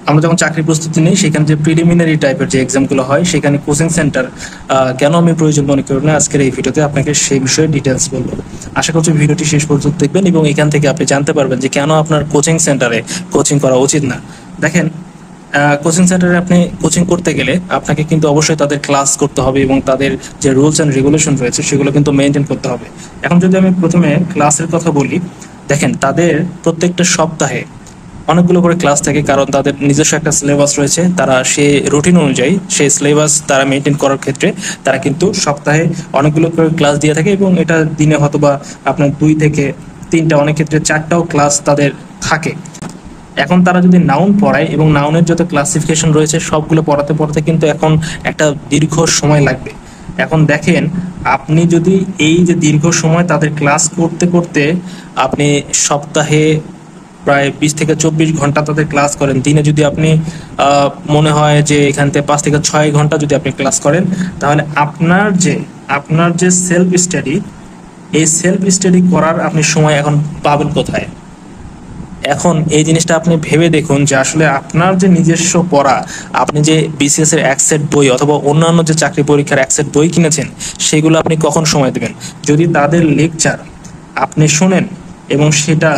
আমরা যখন চাকরি প্রস্তুতি নিই সেখানে যে প্রিলিমিনারি টাইপের যে এক্সামগুলো হয় সেখানে কোচিং সেন্টার কেন আমি প্রয়োজন মনে করি না, আজকের এই ভিডিওতে আপনাকে সেই বিষয়ে ডিটেলস বলবো। আশা করছি ভিডিওটি শেষ পর্যন্ত দেখবেন এবং এখান থেকে আপনি জানতে পারবেন যে কেন আপনার কোচিং সেন্টারে কোচিং করা উচিত না। দেখেন, কোচিং সেন্টারে আপনি কোচিং করতে গেলে আপনাকে কিন্তু অবশ্যই তাদের ক্লাস করতে হবে এবং তাদের যে রুলস অ্যান্ড রেগুলেশন রয়েছে সেগুলো কিন্তু মেনটেন করতে হবে। এখন যদি আমি প্রথমে ক্লাসের কথা বলি, দেখেন তাদের প্রত্যেকটা সপ্তাহে অনেকগুলো করে ক্লাস থাকে, কারণ তাদের নিজস্ব একটা সিলেবাস রয়েছে। তারা সেই রুটিন অনুযায়ী সেই সিলেবাস তারা মেনটেন করার ক্ষেত্রে তারা কিন্তু সপ্তাহে অনেকগুলো করে ক্লাস দিয়ে থাকে এবং এটা দিনে হয়তো বা আপনার 2 থেকে 3টা, অনেক ক্ষেত্রে 4টাও ক্লাস তাদের থাকে। এখন তারা যদি নাউন পড়ায় এবং নাউনের যত ক্লাসিফিকেশন রয়েছে সবগুলো পড়াতে পড়াতে কিন্তু এখন একটা দীর্ঘ সময় লাগবে। এখন দেখেন, আপনি যদি এই যে দীর্ঘ সময় তাদের ক্লাস করতে করতে আপনি সপ্তাহে প্রায় 20 থেকে 24 ঘন্টা তাদের ক্লাস করেন, দিনে যদি আপনি মনে হয় যে এখান থেকে 5 থেকে 6 ঘন্টা যদি আপনি ক্লাস করেন, তাহলে আপনার যে সেলফ স্টাডি, এই সেলফ স্টাডি করার আপনি সময় এখন পাবেন কোথায়? এখন এই জিনিসটা আপনি ভেবে দেখুন যে আসলে আপনার যে নিজস্ব পড়া, আপনি যে বিসিএস এর এক সেট বই অথবা অন্যান্য যে চাকরি পরীক্ষার এক সেট বই কিনেছেন, সেগুলো আপনি কখন সময় দেবেন? যদি তাদের লেকচার আপনি শোনেন এবং সেটা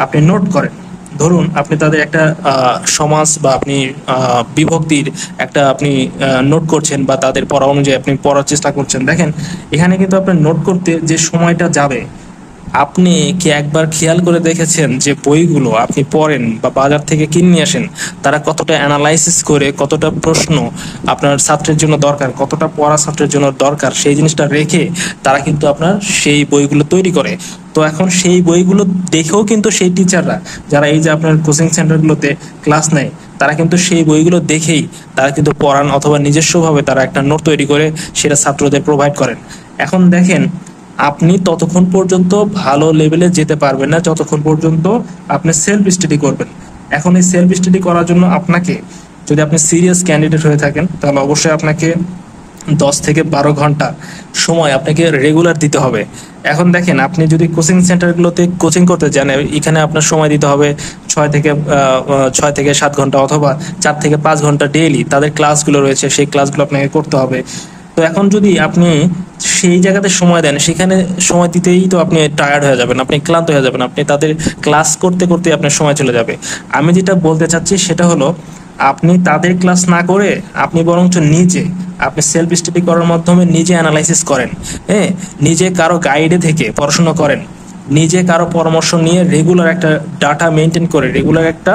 আপনি নোট করেন, ধরুন আপনি তাদের একটা সমাজ বা আপনি বিভক্তির একটা আপনি নোট করছেন বা তাদের পড়া অনুযায়ী আপনি পড়ার চেষ্টা করছেন, দেখেন এখানে কিন্তু আপনার নোট করতে যে সময়টা যাবে, আপনি কি একবার খেয়াল করে দেখেছেন যে বইগুলো আপনি পড়েন বা বাজার থেকে কিনে নিয়ে আসেন, তারা কতটা অ্যানালাইসিস করে, কতটা প্রশ্ন আপনার ছাত্রের জন্য দরকার, কতটা পড়া ছাত্রের জন্য দরকার, সেই জিনিসটা রেখে তারা কিন্তু আপনার সেই বইগুলো তৈরি করে। তো এখন সেই বইগুলো দেখেও কিন্তু সেই টিচাররা যারা এই যে আপনার কোচিং সেন্টারগুলোতে ক্লাস নেয়, তারা কিন্তু সেই বইগুলো দেখেই তারা কিন্তু পড়ান অথবা নিজস্বভাবে তারা একটা নোট তৈরি করে সেটা ছাত্রদের প্রোভাইড করেন। এখন দেখেন, আপনি ততক্ষণ পর্যন্ত ভালো লেভেলে যেতে পারবেন না যতক্ষণ পর্যন্ত আপনি সেলফ স্টাডি করবেন। এখন এই সেলফ স্টাডি করার জন্য আপনাকে, যদি আপনি সিরিয়াস ক্যান্ডিডেট হয়ে থাকেন, তাহলে অবশ্যই আপনাকে 10 থেকে 12 ঘন্টা সময় আপনাকে রেগুলার দিতে হবে। এখন দেখেন, আপনি যদি কোচিং সেন্টারগুলোতে কোচিং করতে যান, এখানে আপনার সময় দিতে হবে 6 থেকে 7 ঘন্টা অথবা 4 থেকে 5 ঘন্টা ডেইলি তাদের ক্লাসগুলো রয়েছে, সেই ক্লাসগুলো আপনাকে করতে হবে। তো এখন যদি আপনি সেই জায়গাতে সময় দেন, সেখানে সময় দিতেই তো আপনি টায়ার্ড হয়ে যাবেন, আপনি ক্লান্ত হয়ে যাবেন, আপনি তাদের ক্লাস করতে করতে আপনার সময় চলে যাবে। আমি যেটা বলতে চাচ্ছি সেটা হলো, আপনি তাদের ক্লাস না করে আপনি বরঞ্চ নিজে আপনি সেলফ স্টাডি করার মাধ্যমে নিজে অ্যানালাইসিস করেন, হ্যাঁ, নিজে কারো গাইডে থেকে পড়াশোনা করেন, নিজে কারো পরামর্শ নিয়ে রেগুলার একটা ডাটা মেনটেন করে, রেগুলার একটা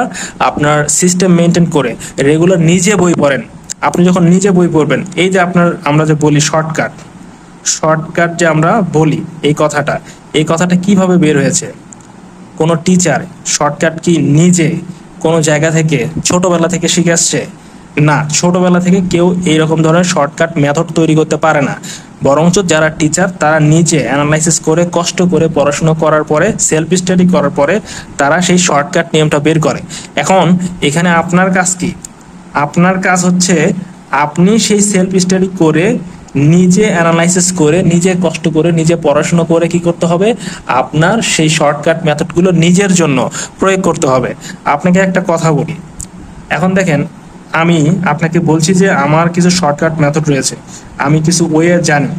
আপনার সিস্টেম মেনটেন করে রেগুলার নিজে বই পড়েন। আপনি যখন নিজে বই পড়বেন, এই যে আমরা যে বলি শর্টকাট যে আমরা বলি, এই কথাটা কিভাবে বের হয়েছে? কোনো টিচার শর্টকাট কি নিজে কোনো জায়গা থেকে ছোটবেলা থেকে শিখে আসছে? না, ছোটবেলা থেকে কেউ এইরকম ধরনের শর্টকাট মেথড তৈরি করতে পারে না। বরঞ্চ যারা টিচার তারা নিজে অ্যানালাইসিস করে, কষ্ট করে পড়াশোনা করার পরে, সেলফ স্টাডি করার পরে তারা সেই শর্টকাট নিয়মটা বের করে। এখন এখানে আপনার কাজ কি? আপনার কাজ হচ্ছে আপনি সেই সেলফ স্টাডি করে, নিজে অ্যানালাইসিস করে, নিজে কষ্ট করে, নিজে পড়াশোনা করে কি করতে হবে? আপনার সেই শর্টকাট মেথডগুলো নিজের জন্য প্রয়োগ করতে হবে। আপনাকে একটা কথা বলি, এখন দেখেন, আমি আপনাকে বলছি যে আমার কিছু শর্টকাট মেথড রয়েছে, আমি কিছু ওয়ে জানি।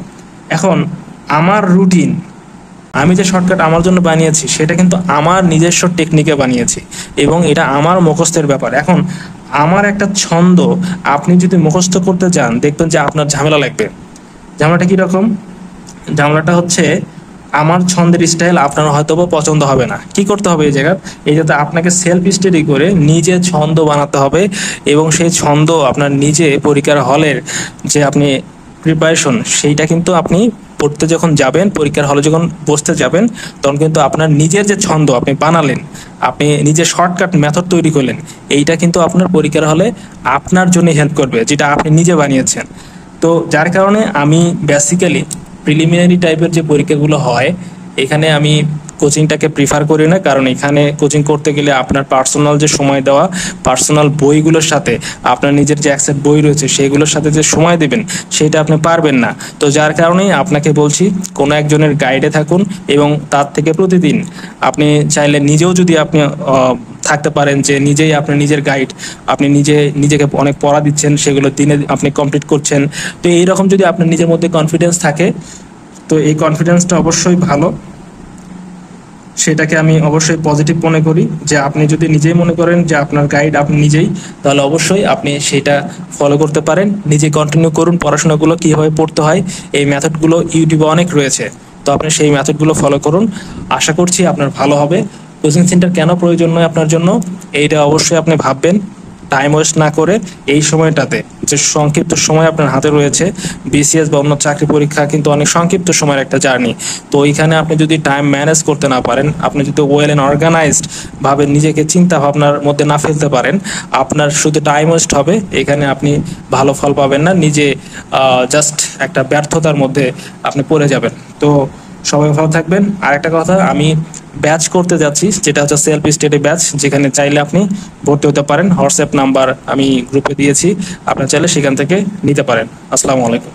এখন আমার রুটিন, আমি যে শর্টকাট আমার জন্য বানিয়েছি সেটা কিন্তু আমার নিজস্ব টেকনিকে বানিয়েছি এবং এটা আমার মুখস্থের ব্যাপার। এখন আমার একটা ছন্দ আপনি যদি মুখস্থ করতে যান, দেখবেন যে আপনার ঝামেলা লাগবে। ঝামেলাটা কীরকম? ঝামেলাটা হচ্ছে, আমার ছন্দের স্টাইল আপনার হয়তো বা পছন্দ হবে না। কি করতে হবে এই জায়গায়? এই যাতে আপনাকে সেলফ স্টাডি করে নিজে ছন্দ বানাতে হবে এবং সেই ছন্দ আপনার নিজে পরীক্ষার হলের যে আপনি প্রিপারেশন, সেইটা কিন্তু আপনি পড়তে যখন যাবেন, পরীক্ষার হলে যখন বসতে যাবেন, তখন কিন্তু আপনার নিজের যে ছন্দ আপনি বানালেন, আপনি নিজের শর্টকাট মেথড তৈরি করলেন, এইটা কিন্তু আপনার পরীক্ষার হলে আপনার জন্য হেল্প করবে, যেটা আপনি নিজে বানিয়েছেন। তো যার কারণে আমি বেসিক্যালি প্রিলিমিনারি টাইপের যে পরীক্ষাগুলো হয়, এখানে আমি কোচিংটাকে প্রিফার করি না, কারণ এখানে কোচিং করতে গেলে আপনার পার্সোনাল যে সময় দেওয়া, পার্সোনাল বইগুলোর সাথে আপনার নিজের যে অ্যাক্সেপ্ট বই রয়েছে সেইগুলোর সাথে যে সময় দেবেন, সেটা আপনি পারবেন না। তো যার কারণেই আপনাকে বলছি, কোনো একজনের গাইডে থাকুন এবং তার থেকে প্রতিদিন আপনি চাইলে নিজেও যদি আপনি থাকতে পারেন যে নিজেই আপনি নিজের গাইড, আপনি নিজেকে অনেক পড়া দিচ্ছেন, সেগুলো দিনে আপনি কমপ্লিট করছেন। তো এইরকম যদি আপনার নিজের মধ্যে কনফিডেন্স থাকে, তো এই কনফিডেন্সটা অবশ্যই ভালো, সেটাকে আমি অবশ্যই পজিটিভ মনে করি। যে আপনি যদি নিজেই মনে করেন যে আপনার গাইড আপনি নিজেই, তাহলে অবশ্যই আপনি সেটা ফলো করতে পারেন, নিজে কন্টিনিউ করুন। পড়াশোনাগুলো কীভাবে পড়তে হয় এই মেথডগুলো ইউটিউবে অনেক রয়েছে, তো আপনি সেই মেথডগুলো ফলো করুন। আশা করছি আপনার ভালো হবে। কোচিং সেন্টার কেন প্রয়োজন নয় আপনার জন্য, এইটা অবশ্যই আপনি ভাববেন, টাইম ওয়েস্ট না করে এই সময়টাতে, যে সংক্ষিপ্ত সময় আপনার হাতে রয়েছে। বিসিএস বা অন্য চাকরি পরীক্ষা কিন্তু অনেক সংক্ষিপ্ত সময়ের একটা জার্নি। তো ওইখানে আপনি যদি টাইম ম্যানেজ করতে না পারেন, আপনি যদি ওয়েল অ্যান্ড অর্গানাইজড ভাবে নিজেকে চিন্তা ভাবনার মধ্যে না ফেলতে পারেন, আপনার শুধু টাইম ওয়েস্ট হবে, এখানে আপনি ভালো ফল পাবেন না, নিজে জাস্ট একটা ব্যর্থতার মধ্যে আপনি পড়ে যাবেন। তো সবাই ভালো থাকবেন। আর একটা কথা, আমি ব্যাচ করতে যাচ্ছি, যেটা হচ্ছে সেলফ স্টাডি ব্যাচ, যেখানে চাইলে আপনি ভর্তি হতে পারেন। হোয়াটসঅ্যাপ নাম্বার আমি গ্রুপে দিয়েছি, আপনার চাইলে সেখান থেকে নিতে পারেন। আসসালামু আলাইকুম।